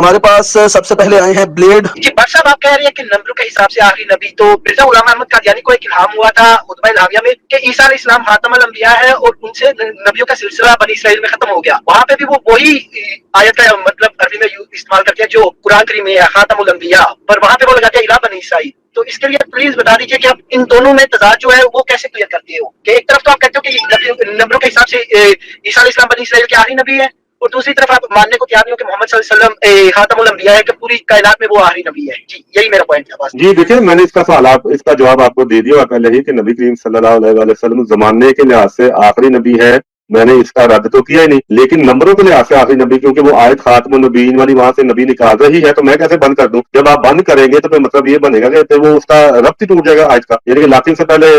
ہمارے پاس سب سے پہلے آئے ہیں بلیڈ جی بٹ صاحب آپ کہہ رہے ہیں کہ نمبروں کے حساب سے آخری نبی، تو مرزا غلام احمد قادیانی کو ایک الہام ہوا تھا خطبہ الہامیہ میں کہ عیسیٰ علیہ السلام خاتم الانبیاء ہے اور ان سے نبیوں کا سلسلہ بنی اسرائیل میں ختم ہو گیا. وہاں پہ بھی وہ وہی آیت کا مطلب عربی میں استعمال کرتے ہیں جو قرآن کریم میں ہے خاتم الانبیاء، پر وہاں پہ وہ لگاتے ہیں الہ بنی اسرائیل. تو اس کے لیے پلیز بتا دیجیے کہ آپ ان دونوں میں تضاد جو ہے وہ کیسے کلیئر کرتے ہو کہ ایک طرف تو آپ کہتے ہو کہ نمبروں کے حساب سے عیسیٰ علیہ السلام بنی اسرائیل کے آخری نبی ہے، اور دوسری طرف آپ ماننے کو تیار نہیں ہو کہ محمد صلی اللہ علیہ وسلم خاتم الانبیاء ہے کہ پوری کائنات میں وہ آخری نبی ہے. جی یہی میرا پوائنٹ تھا بس. جی دیکھیں میں نے اس کا سوال اس کا جواب آپ کو دے دیا پہلے ہی کہ نبی کریم صلی اللہ علیہ وسلم زمانے کے لحاظ سے آخری نبی ہے. میں نے اس کا رد تو کیا ہی نہیں، لیکن نمبروں کے لحاظ سے آخری نبی کیونکہ وہ آیت خاتم النبیین والی وہاں سے نبی نکال رہی ہے تو میں کیسے بند کر دوں؟ جب آپ بند کریں گے تو پھر مطلب یہ بنے گا کہ وہ اس کا ربط ہی ٹوٹ جائے گا آیت کا. یعنی کہ لاکن سے پہلے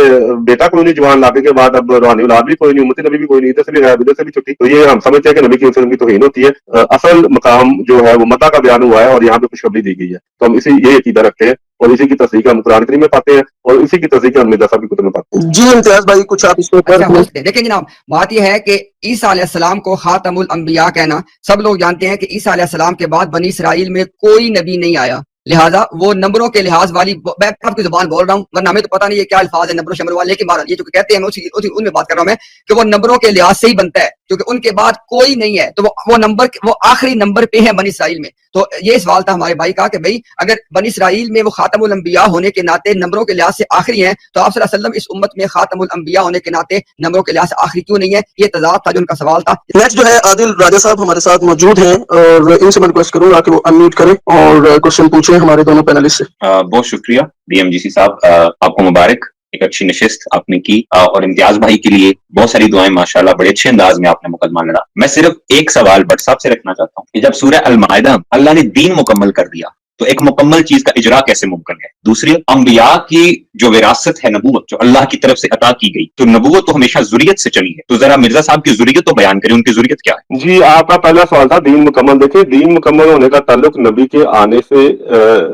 بیٹا کوئی نہیں، جوان لاکے کے بعد اب روحانی اولاد بھی کوئی نہیں، امتی نبی بھی کوئی نہیں، ادھر سے بھی غائب ادھر سے بھی چھٹی. تو یہ ہم سمجھتے ہیں کہ نبی کی وسلم کی توہین ہوتی ہے. اصل مقام جو ہے وہ مدح کا بیان ہوا ہے اور یہاں پہ خوشخبری دی گئی ہے، تو ہم یہ عقیدہ رکھتے ہیں اور اسی کی تصدیق ہم قرآن کریم میں پاتے ہیں اور اسی کی تصدیق ہم مرزا صاحب کی کتب میں پاتے ہیں. جی امتیاز بھائی کچھ آپ اس پہ دیکھیں جناب، بات یہ ہے کہ عیسیٰ علیہ السلام کو خاتم الانبیاء کہنا، سب لوگ جانتے ہیں کہ عیسیٰ علیہ السلام کے بعد بنی اسرائیل میں کوئی نبی نہیں آیا، لہٰذا وہ نمبروں کے لحاظ والی میں آپ کی زبان بول رہا ہوں ورنہ ہمیں تو پتہ نہیں ہے کیا الفاظ ہے نمبر شمر والے، لیکن یہ جو کہتے ہیں ان میں بات کر رہا ہوں میں کہ وہ نمبروں کے لحاظ سے ہی بنتا ہے کیونکہ ان کے بعد کوئی نہیں ہے، تو وہ نمبر وہ آخری نمبر پہ ہے بنی اسرائیل میں. تو یہ سوال تھا ہمارے بھائی کا کہ بھئی اگر بنی اسرائیل میں وہ خاتم الانبیاء ہونے کے ناطے نمبروں کے لحاظ سے آخری ہیں تو آپ صلی اللہ علیہ وسلم اس امت میں خاتم الانبیاء ہونے کے ناطے نمبروں کے لحاظ سے آخری کیوں نہیں ہے؟ یہ تضاد تھا جو ان کا سوال تھا. نیکسٹ جو ہے عادل راجہ صاحب ہمارے ساتھ موجود ہیں اور ان سے میں ریکویسٹ کروں گا کہ وہ انمیوٹ کریں اور کوشچن پوچھیں ہمارے دونوں پینلسٹ سے. بہت شکریہ ڈی ایم جی سی صاحب، آپ کو مبارک، ایک اچھی نشست آپ نے کی، اور امتیاز بھائی کے لیے بہت ساری دعائیں، ماشاءاللہ بڑے اچھے انداز میں آپ نے مقدمہ لڑا. میں صرف ایک سوال بٹ صاحب سے رکھنا چاہتا ہوں کہ جب سورہ المائدہ اللہ نے دین مکمل کر دیا تو ایک مکمل چیز کا اجرا کیسے ممکن ہے؟ دوسری، انبیاء کی جو وراثت ہے نبوت جو اللہ کی طرف سے عطا کی گئی، تو نبوت تو ہمیشہ ذریت سے چلی ہے، تو ذرا مرزا صاحب کی ذریت تو بیان کریں، ان کی ذریت کیا ہے؟ جی آپ کا پہلا سوال تھا دین مکمل. دیکھیں دین مکمل ہونے کا تعلق نبی کے آنے سے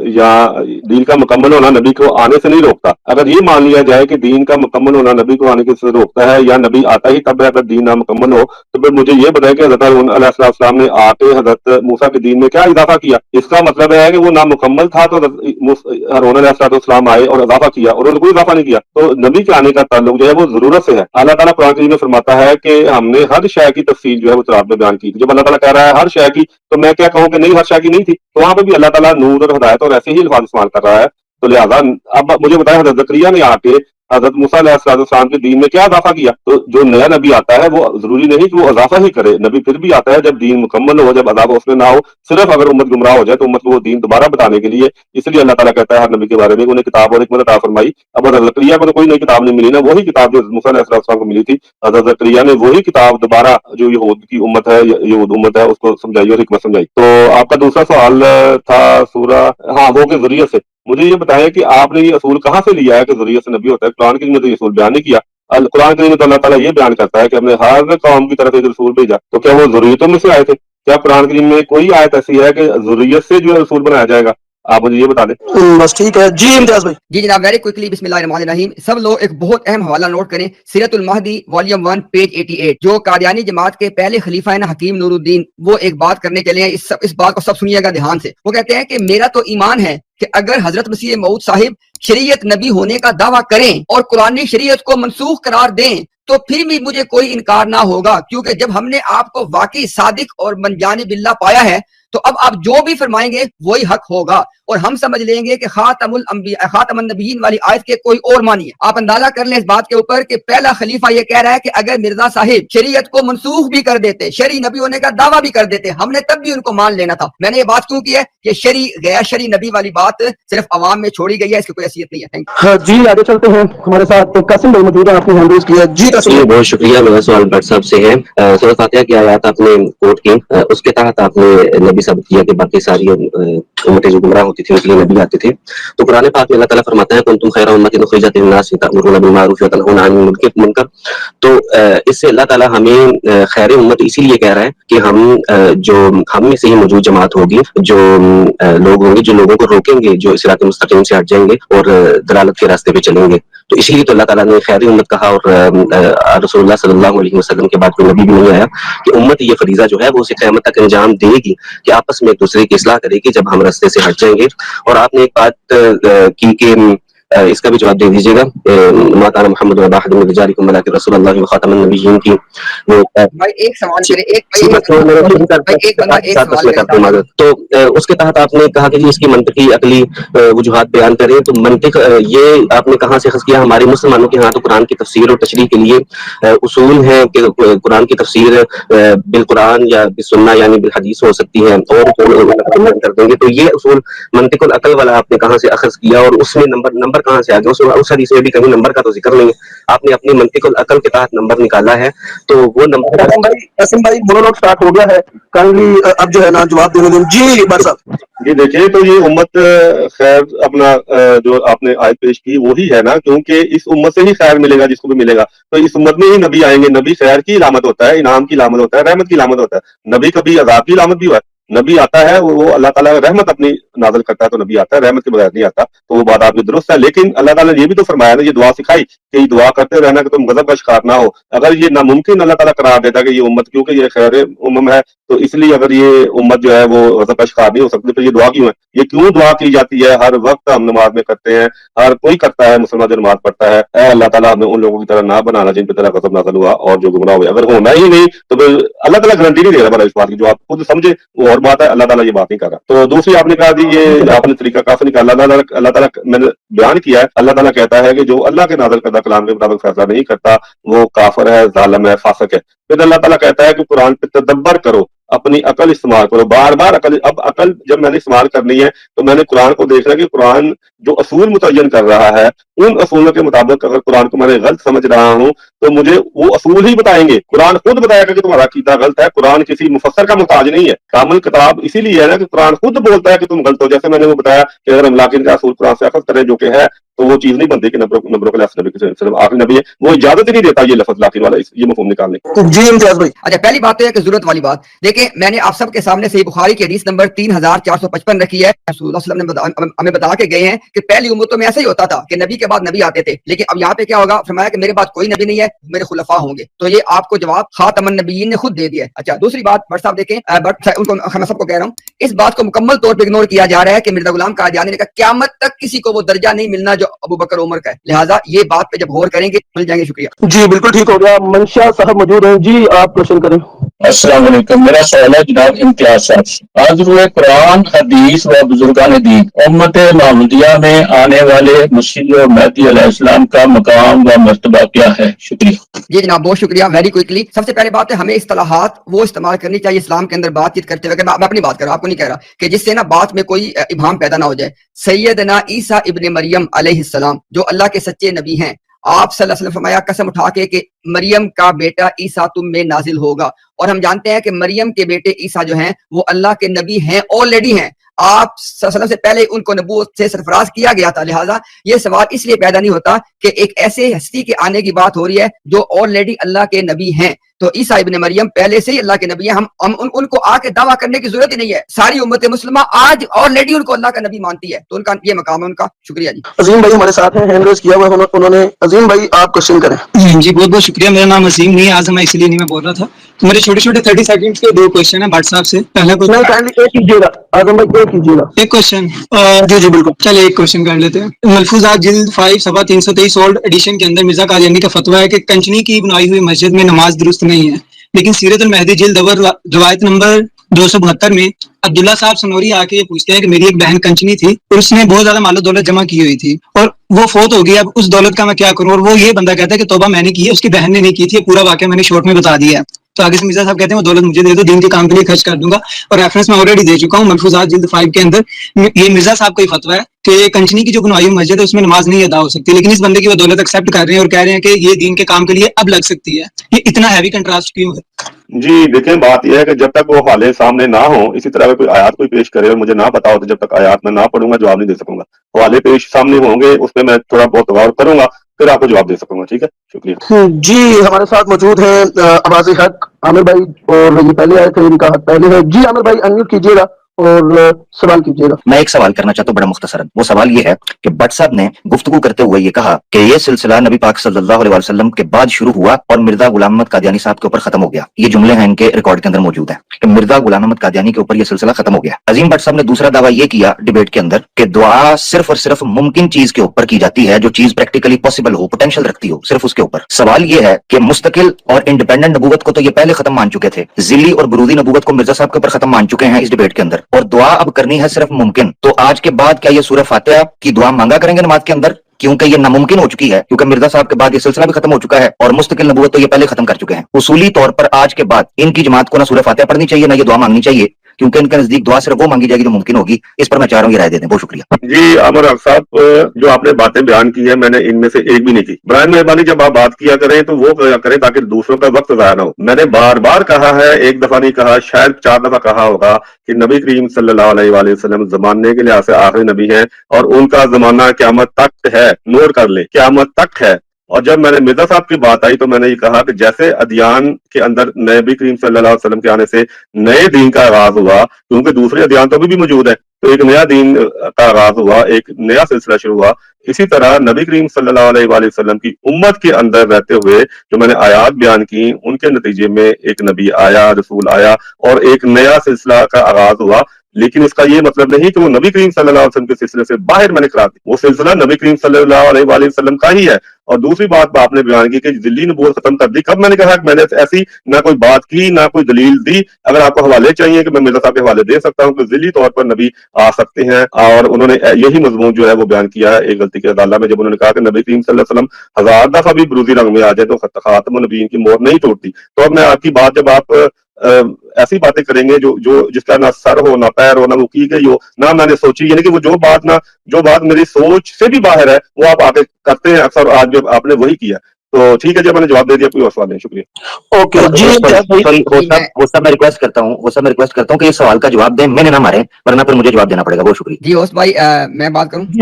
یا دین کا مکمل ہونا نبی کو آنے سے نہیں روکتا. اگر یہ مان لیا جائے کہ دین کا مکمل ہونا نبی کو آنے سے روکتا ہے یا نبی آتا ہی تب ہے اگر دین نامکمل ہو، تو پھر مجھے یہ بتائیں کہ حضرت ہارون علیہ السلام نے آ کے حضرت موسیٰ کے دین میں کیا اضافہ کیا؟ اس کا مطلب ہے کہ وہ نامکمل تھا تو ہارون علیہ السلام آئے اور اضافہ کیا اور انہوں نے کوئی اضافہ نہیں کیا. تو نبی کے آنے کا تعلق جو ہے وہ ضرورت سے ہے. اللہ تعالیٰ قرآن کریم میں فرماتا ہے کہ ہم نے ہر شے کی تفصیل جو ہے وہ تورات میں بیان کی تھی. جب اللہ تعالیٰ کہہ رہا ہے ہر شے کی، تو میں کیا کہوں کہ نہیں ہر شے کی نہیں تھی؟ تو وہاں پہ بھی اللہ تعالیٰ نور اور ہدایت اور ایسے ہی الفاظ استعمال کر رہا ہے. تو لہٰذا اب مجھے بتائیں حضرت زکریا نے آ کے حضرت موسیٰ علیہ السلام کے دین میں کیا اضافہ کیا؟ تو جو نیا نبی آتا ہے وہ ضروری نہیں کہ وہ اضافہ ہی کرے. نبی پھر بھی آتا ہے جب دین مکمل ہو، جب عذاب اس میں نہ ہو. صرف اگر امت گمراہ ہو جائے تو امت کو وہ دین دوبارہ بتانے کے لیے، اس لیے اللہ تعالیٰ کہتا ہے ہر نبی کے بارے میں انہیں کتاب اور حکمت عطا فرمائی. اب حضرت زکریا کو تو کوئی نئی کتاب نہیں ملی نا، وہی کتاب جو موسیٰ علیہ السلام کو ملی تھی. حضرت زکریا نے وہی کتاب دوبارہ جو یہود کی امت ہے، یہود امت ہے، اس کو سمجھائی اور حکمت سمجھائی. تو آپ کا دوسرا سوال تھا سورہ وہ کے ذریعے سے. مجھے یہ بتائیں کہ آپ نے یہ اصول کہاں سے لیا ہے کہ ذریعے سے نبی ہوتا ہے؟ قرآن کریم میں تو یہ اصول بیان نہیں کیا. قرآن کریم میں تو اللہ تعالیٰ یہ بیان کرتا ہے کہ ہم نے ہر قوم کی طرف ایک رسول بھیجا. تو کیا وہ ضروریتوں میں سے آئے تھے؟ کیا قرآن کریم میں کوئی آیت ایسی ہے کہ ضروریت سے جو ہے رسول بنایا جائے گا؟ آپ مجھے یہ بتا دیں. بس ٹھیک ہے. جی امتیاز بھائی. جی جناب ویری کوئکلی بسم اللہ الرحمن الرحیم. سب لوگ ایک بہت اہم حوالہ نوٹ کریں، سیرت المہدی والیوم 1 پیج 88. جو قادیانی جماعت کے پہلے خلیفہ ہیں نا حکیم نور الدین، وہ ایک بات کرنے کے لیے اس بات کو سب سنیے گا دھیان سے. وہ کہتے ہیں کہ میرا تو ایمان ہے کہ اگر حضرت مسیح موعود صاحب شریعت نبی ہونے کا دعویٰ کریں اور قرآن شریعت کو منسوخ قرار دیں تو پھر بھی مجھے کوئی انکار نہ ہوگا، کیونکہ جب ہم نے آپ کو واقعی صادق اور من جانب اللہ پایا ہے تو اب آپ جو بھی فرمائیں گے وہی حق ہوگا، اور ہم سمجھ لیں گے کہ خاتم الانبیاء خاتم النبیین والی آیت کے کوئی اور معنی ہے. آپ اندازہ کر لیں اس بات کے اوپر کہ پہلا خلیفہ یہ کہہ رہا ہے کہ اگر مرزا صاحب شریعت کو منسوخ بھی کر دیتے، شرعی نبی ہونے کا دعویٰ بھی کر دیتے، ہم نے تب بھی ان کو مان لینا تھا. میں نے یہ بات کیوں کی ہے کہ شرعی غیر شرعی نبی والی بات صرف عوام میں چھوڑی گئی ہے، اس کی کوئی حیثیت نہیں ہے. ہاں جی آگے چلتے ہیں. ہمارے ساتھ قاسم بھائی موجود ہیں، آپ نے ہینڈ ریز کیا. جی قاسم. بہت شکریہ. میرا سوال بٹ صاحب سے ہے. سورۃ فاتحہ کی آیات آپ نے کوٹ کی، اس کے تحت آپ نے نبی ثابت کیا کہ باقی ساری امتیں جو گمراہ ہوتی होती थी, उनके लिए नबी आते थे। तो कुरान पाक में अल्लाह ताला फरमाता है कुंतुम खैरा उम्मतिन उखरिजत लिन्नास तअमुरूना बिल मारूफ व तनहौना अनिल मुनकर। तो इससे अल्लाह ताला हमें खैर उम्मत इसीलिए कह रहा है कि जो हम में से ही मौजूद जमात होगी, जो लोग होंगे जो लोगों को रोकेंगे, जो सिरात मुस्तकीम से हट जाएंगे और दलालत के रास्ते पे चलेंगे। तो इसीलिए तो अल्लाह ताला ने खैर उम्मत कहा। और रसूलुल्लाह सल्लल्लाहु अलैहि वसल्लम के बाद कोई नबी भी नहीं आया कि उम्मत ये फरीजा जो है वो उसे क़यामत तक अंजाम देगी कि आपस में एक दूसरे की इस्लाह करेगी जब हम रास्ते से हट जाएंगे। और आपने एक बात की कि इसका भी जवाब दे दीजिएगा, मा काना मुहम्मदुन अबा अहदिन मिन रिजालिकुम वलाकिन रसूलुल्लाह व खातमुन नबिय्यीन की वो भाई एक सवाल करे, एक बंदा एक सवाल करे। तो उसके तहत आपने कहा कि जी इसकी मंतकी अकली वजूहात बयान करें। तो मंतिक ये आपने कहाँ से अखज़ किया? हमारे मुसलमानों के यहाँ तो कुरान की तफसीर और तशरीह के लिए उसूल है कि कुरान की तफसीर बिल कुरान या बिस्सुन्ना यानी बिल हदीस हो सकती है और कर देंगे। तो ये उसूल मंतिकुल अकल वाला आपने कहाँ से अखज़ किया और उसमें नंबर कहाँ से आ गया? उस हदीस में भी कहीं नंबर का तो जिक्र नहीं है। आपने अपनी मंतिकुल अकल के तहत नंबर निकाला है, तो वो नंबर असीम भाई मोनोलॉग स्टार्ट हो गया है, काइंडली अब जो है ना जवाब देने दें। जी बार साहब। जी देखिए, तो ये उम्मत खैर अपना जो आपने आयत पेश की वही है ना, क्योंकि इस उम्मत से ही खैर मिलेगा जिसको भी मिलेगा। तो इस उम्मत में ही नबी आएंगे। नबी खैर की इलामत होता है, इनाम की इलामत होता है, रहमत की इलामत होता है। नबी कभी अजाब की इलामत भी हुआ है। नबी आता है वो अल्लाह ताला रहमत अपनी नाज़िल करता है, तो नबी आता है, रहमत के बगैर नहीं आता। तो वो बात आपकी दुरुस्त है, लेकिन अल्लाह ताला ने ये भी तो फरमाया ना, ये दुआ सिखाई कि दुआ करते रहना कि तुम गजब का शिकार ना हो। अगर ये नामुमकिन अल्लाह ताला करार देता कि ये उम्मत, क्योंकि ये खैर उम्म है, तो इसलिए अगर ये उम्मत जो है वो गजब का शिकार नहीं हो सकती, तो ये दुआ क्यों है? ये क्यों दुआ की जाती है? हर वक्त हम नमाज में करते हैं, हर कोई करता है, मुसलमान जो नमाज पढ़ता है, ऐ अल्लाह ताला हमें उन लोगों की तरह ना बनाना जिन पर तेरा गजब नाज़िल हुआ और जो गुमराह हुए। अगर होना ही नहीं तो फिर अल्लाह ताला गारंटी नहीं दे रहा इस बात की, जो आप खुद समझे वो और बात है, अल्लाह ताला ये बात नहीं कर रहा। तो दूसरी आपने कहा जी ये आपने तरीका काफी निकाला। अल्लाह ताला मैंने बयान किया है, अल्लाह ताला कहता है कि जो अल्लाह के नाज़िल करदा कलाम के मुताबिक फैसला नहीं करता वो काफिर है, जालिम है, फासिक है। फिर अल्लाह ताला कहता है कि कुरान पे तदब्बर करो, अपनी अकल इस्तेमाल करो, बार बार अकल। अब अकल जब मैंने इस्तेमाल करनी है तो मैंने कुरान को देखना कि कुरान जो असूल मुतय्यन कर रहा है उन असूलों के मुताबिक अगर कुरान को मैंने गलत समझ रहा हूँ तो मुझे वो असूल ही बताएंगे। कुरान खुद बताएगा कि तुम्हारा अकीदा गलत है। कुरान किसी मुफस्सर का मुहताज नहीं है। कामिल किताब इसीलिए है ना कि कुरान खुद बोलता है कि तुम गलत हो। जैसे मैंने वो बताया कि अगर हम लाकिन का असूल कुरान से अखज़ करें जो कि है, तो वो चीज नहीं बनती कि नबरों के सिर्फ आखिरी नबी है, वो इजाजत ही नहीं देता ये लफ्ज लाकिन वाला ये मफहूम निकालने। जी इम्तियाज भाई। अच्छा, पहली बात तो है कि जरूरत वाली बात देखिए, मैंने आप सबके सामने सही बुखारी की हदीस नंबर 3455 रखी है। रसूलुल्लाह सल्लल्लाहु अलैहि वसल्लम ने हमें बता के गए हैं कि पहली उम्मतों में ऐसा ही होता था कि नबी के बाद नबी आते थे, लेकिन अब यहाँ पे क्या होगा? फरमाया कि मेरे बाद कोई नबी नहीं है, मेरे खुलफा होंगे। तो ये आपको जवाब खातमुन नबिय्यीन ने खुद दे दिया है। अच्छा, दूसरी बात बट साहब देखें, उनको मैं सबको कह रहा हूँ, इस बात को मुकम्मल तौर पर इग्नोर किया जा रहा है कि मिर्जा गुलाम कादियानी ने कहा क़यामत तक किसी को वो दर्जा नहीं मिलना जो अबू बकर उमर का है। लिहाजा ये बात पे जब गौर करेंगे मिल जाएंगे। शुक्रिया जी बिल्कुल ठीक हो गया। मंशा साहब मौजूद हैं, जी आप क्वेश्चन करें। अस्सलाम वालेकुम। मेरा सवाल है जनाब इम्तियाज साहब से। आज रुए कुरान, हदीस व बुजुर्गान दीन उम्मत मोहम्मदिया में आने वाले मसीह और मेहदी अलैहिस्सलाम का मकाम व मर्तबा क्या है? शुक्रिया। जी जनाब, बहुत शुक्रिया। वेरी क्विकली, सबसे पहले बात है हमें इस्तिलाहात वो इस्तेमाल करनी चाहिए इस्लाम के अंदर बातचीत करते हुए। मैं अपनी बात कर रहा हूँ, आपको नहीं कह रहा, कि जिससे ना बात में कोई इबहाम पैदा ना हो जाए। सैयदना ईसा इब्ने मरियम अलैहिस्सलाम जो अल्लाह के सच्चे नबी हैं, आप सल्लल्लाहु अलैहि वसल्लम फरमाया कसम उठा के कि मरियम का बेटा ईसा तुम में नाजिल होगा। और हम जानते हैं कि मरियम के बेटे ईसा जो हैं वो अल्लाह के नबी हैं, ऑलरेडी हैं। आप सल्लल्लाहु अलैहि वसल्लम से पहले उनको नबूवत से सरफराज किया गया था। लिहाजा ये सवाल इसलिए पैदा नहीं होता कि एक ऐसे हस्ती के आने की बात हो रही है जो ऑलरेडी अल्लाह के नबी हैं। तो ईसा इब्ने मरियम पहले से ही अल्लाह के नबी हैं। हम उनको आके दावा करने की जरूरत ही नहीं है। सारी उम्मत मुस्लिमा आज ऑलरेडी उनको अल्लाह का नबी मानती है, तो उनका ये मकाम है उनका। शुक्रिया जी। अजीम भाई हमारे साथ हैं, हैंड रेज किया हुआ है उन्होंने। अजीम भाई आप क्वेश्चन करें। जी बहुत बहुत शुक्रिया। मेरा नाम अजीम नहीं है, आज मैं इसलिए नहीं मैं बोल रहा था। तो मेरे छोटे छोटे 30 सेकंड्स के दो क्वेश्चन है भाट साहब से। पहला क्वेश्चन काइंडली एक कीजिएगा, आजम भाई एक कीजिएगा। एक क्वेश्चन जी जी बिल्कुल। चलिए एक क्वेश्चन कर लेते हैं। मलफूजात जिल्द 5 सफा 323 ओल्ड एडिशन के अंदर मिर्जा कादियानी का फतवा है कि कंचनी की बनाई हुई मस्जिद में नमाज दुरुस्त नहीं है। लेकिन सीरत अल-महदी जिल्द अव्वल रवायत नंबर 272 में अब्दुल्ला साहब सनोरी आके ये पूछते हैं कि मेरी एक बहन कंचनी थी और उसने बहुत ज्यादा मालो दौलत जमा की हुई थी और वो फोत हो गई, अब उस दौलत का मैं क्या करूं? और वो ये बंदा कहता है कि तौबा मैंने की है, उसकी बहन ने नहीं की थी। पूरा वाकया मैंने शॉर्ट में बता दिया है। तो आगे से मिर्जा साहब कहते हैं वो दौलत मुझे दे दो, दीन के काम के लिए खर्च कर दूंगा। और रेफरेंस मैं ऑलरेडी दे चुका हूँ मलफूजात जिल्द 5 के अंदर। ये मिर्जा साहब का ही फतवा है कि कंचनी की जो बनवाई हुई मस्जिद है उसमें नमाज नहीं अदा हो सकती, लेकिन इस बंदे की वो दौलत एक्सेप्ट कर रहे हैं और कह रहे हैं कि ये दीन के काम के लिए अब लग सकती है। ये इतना हैवी कंट्रास्ट क्यों है? जी देखिए, बात यह है कि जब तक वो हवाले सामने ना हो, इसी तरह का कोई आयत कोई पेश करे और मुझे ना पता हो, तो जब तक आयत मैं ना पढ़ूंगा जवाब नहीं दे सकूंगा। हवाले पेश सामने होंगे, उस पर मैं थोड़ा बहुत गौर करूंगा, फिर आपको जवाब दे सकूंगा। ठीक है, शुक्रिया। जी हमारे साथ मौजूद हैं आवाज़ हक आमिर भाई, और ये पहले आए थे, इनका हक पहले है। जी आमिर भाई, अनम्यूट कीजिएगा और सवाल कीजिएगा। मैं एक सवाल करना चाहता हूँ बड़ा मुख्तसरन। वो सवाल ये है कि भट्ट साहब ने गुफ्तगू करते हुए ये कहा कि ये सिलसिला नबी पाक सल्लल्लाहु अलैहि वसल्लम के बाद शुरू हुआ और मिर्जा गुलाम अहमद कादियानी साहब के ऊपर खत्म हो गया। ये जुमले हैं इनके रिकॉर्ड के अंदर मौजूद हैं कि मिर्जा गुलाम अहमद कादियानी के ऊपर ये सिलसिला खत्म हो गया। अजीम भट्ट साहब ने दूसरा दावा ये किया डिबेट के अंदर कि दुआ सिर्फ और सिर्फ मुमकिन चीज के ऊपर की जाती है, जो चीज प्रैक्टिकली पॉसिबल हो, पोटेंशियल रखती हो, सिर्फ उसके ऊपर। सवाल ये है कि मुस्तकिल और इंडिपेंडेंट नबूवत को तो ये पहले खत्म मान चुके थे, जिली और बुरूदी नबूवत को मिर्जा साहब के ऊपर खत्म मान चुके हैं इस डिबेट के अंदर, और दुआ अब करनी है सिर्फ मुमकिन। तो आज के बाद क्या ये सूरह फातिहा की दुआ मांगा करेंगे नमाज के अंदर, क्योंकि ये नामुमकिन हो चुकी है, क्योंकि मिर्जा साहब के बाद ये सिलसिला भी खत्म हो चुका है और मुस्तकिल नबूवत तो ये पहले खत्म कर चुके हैं। उसूली तौर पर आज के बाद इनकी जमात को ना सूरह फातिहा पढ़नी चाहिए, ना ये दुआ मांगनी चाहिए, क्योंकि इनके नजदीक दुआ सिर्फ वो मांगी जाएगी जो मुमकिन होगी। इस पर मैं चाह रहा हूँ ये राय दे दें। बहुत शुक्रिया। जी अमर हक साहब, जो आपने बातें बयान की है, मैंने इनमें से एक भी नहीं की। बराए मेहरबानी जब आप बात किया करें तो वो करें ताकि दूसरों का वक्त ज़ाया ना हो। मैंने बार बार कहा है, एक दफा नहीं कहा, शायद 4 दफा कहा होगा कि नबी करीम सल्लल्लाहु अलैहि वसल्लम जमाने के लिहाज से आखिरी नबी है और उनका जमाना क़यामत तक है। नोट कर ले, क़यामत तक है। और जब मैंने मिर्जा साहब की बात आई तो मैंने ये कहा कि जैसे अदियान के अंदर नबी करीम सल्लल्लाहु अलैहि वसल्लम के आने से नए दीन का आगाज हुआ, क्योंकि दूसरे अदियान तो अभी भी मौजूद है, तो एक नया दीन का आगाज हुआ, एक नया सिलसिला शुरू हुआ। इसी तरह नबी करीम सल्लल्लाहु अलैहि वसल्लम की उम्मत के अंदर रहते हुए जो मैंने आयात बयान की, उनके नतीजे में एक नबी आया, रसूल आया और एक नया सिलसिला का आगाज हुआ। लेकिन इसका ये मतलब नहीं कि वो नबी करीम सल्लल्लाहु अलैहि वसल्लम के सिलसिले से बाहर मैंने करा दी। वो सिलसिला नबी करीम सल्लल्लाहु अलैहि वसल्लम का ही है। और दूसरी बात आपने बयान की कि जिल्ली नबूवत खत्म कर दी। कब मैंने कहा कि मैंने ऐसी ना कोई बात की, ना कोई दलील दी। अगर आपको हवाले चाहिए कि मैं मिर्जा साहब के हवाले दे सकता हूँ कि जिल्ली तौर पर नबी आ सकते हैं, और उन्होंने यही मजमून जो है वो बयान किया है एक गलती के अदाला में, जब उन्होंने कहा कि नबी करीम सल्लल्लाहु अलैहि वसल्लम 1000 दफा भी बरूदी रंग में आ जाए तो खातमुन नबीयीन की मोहर नहीं टूटती। तो अब मैं आपकी बात, जब आप ऐसी बातें करेंगे जो जिसका ना सर हो, ना पैर हो, ना वो की गई हो, ना मैंने सोची, यानी कि वो जो बात मेरी सोच से भी बाहर है वो आप आके करते हैं अक्सर। आज भी आपने वही किया। तो ठीक है, जब मैंने जवाब दे दिया, कोई और सवाल नहीं। शुक्रिया। ओके जी, वो सब मैं रिक्वेस्ट करता हूँ कि इस सवाल का जवाब दें, मैंने ना मारे, वरना फिर मुझे जवाब देना पड़ेगा। बहुत शुक्रिया। जी होस्ट भाई, मैं बात करूं? जी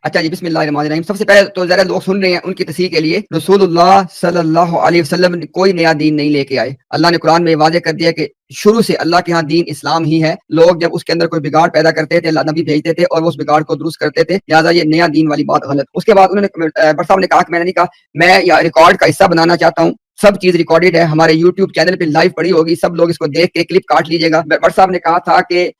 अच्छा जी, बिस्मिल्लाहिर्रहमानिर्रहीम। सबसे पहले तो जरा लोग सुन रहे हैं, उनकी तस्हीह के लिए, रसूलुल्लाह सल्लल्लाहु अलैहि वसल्लम कोई नया दीन नहीं लेके आए। अल्लाह ने कुरान में वाज़ेह कर दिया कि शुरू से अल्लाह के यहाँ दीन इस्लाम ही है। लोग जब उसके अंदर कोई बिगाड़ पैदा करते थे, अल्लाह नबी भेजते थे और वो उस बिगाड़ को दुरुस्त करते थे, लिहाजा ये नया दीन वाली बात गलत। उसके बाद उन्होंने भट्ट साहब ने कहा कि मैंने नहीं कहा, मैं या रिकॉर्ड का हिस्सा बनाना चाहता हूँ। सब चीज रिकॉर्डेड है, हमारे YouTube चैनल पे लाइव पड़ी होगी, सब लोग इसको देख के क्लिप काट लीजिएगा। भट्ट साहब ने कहा था कि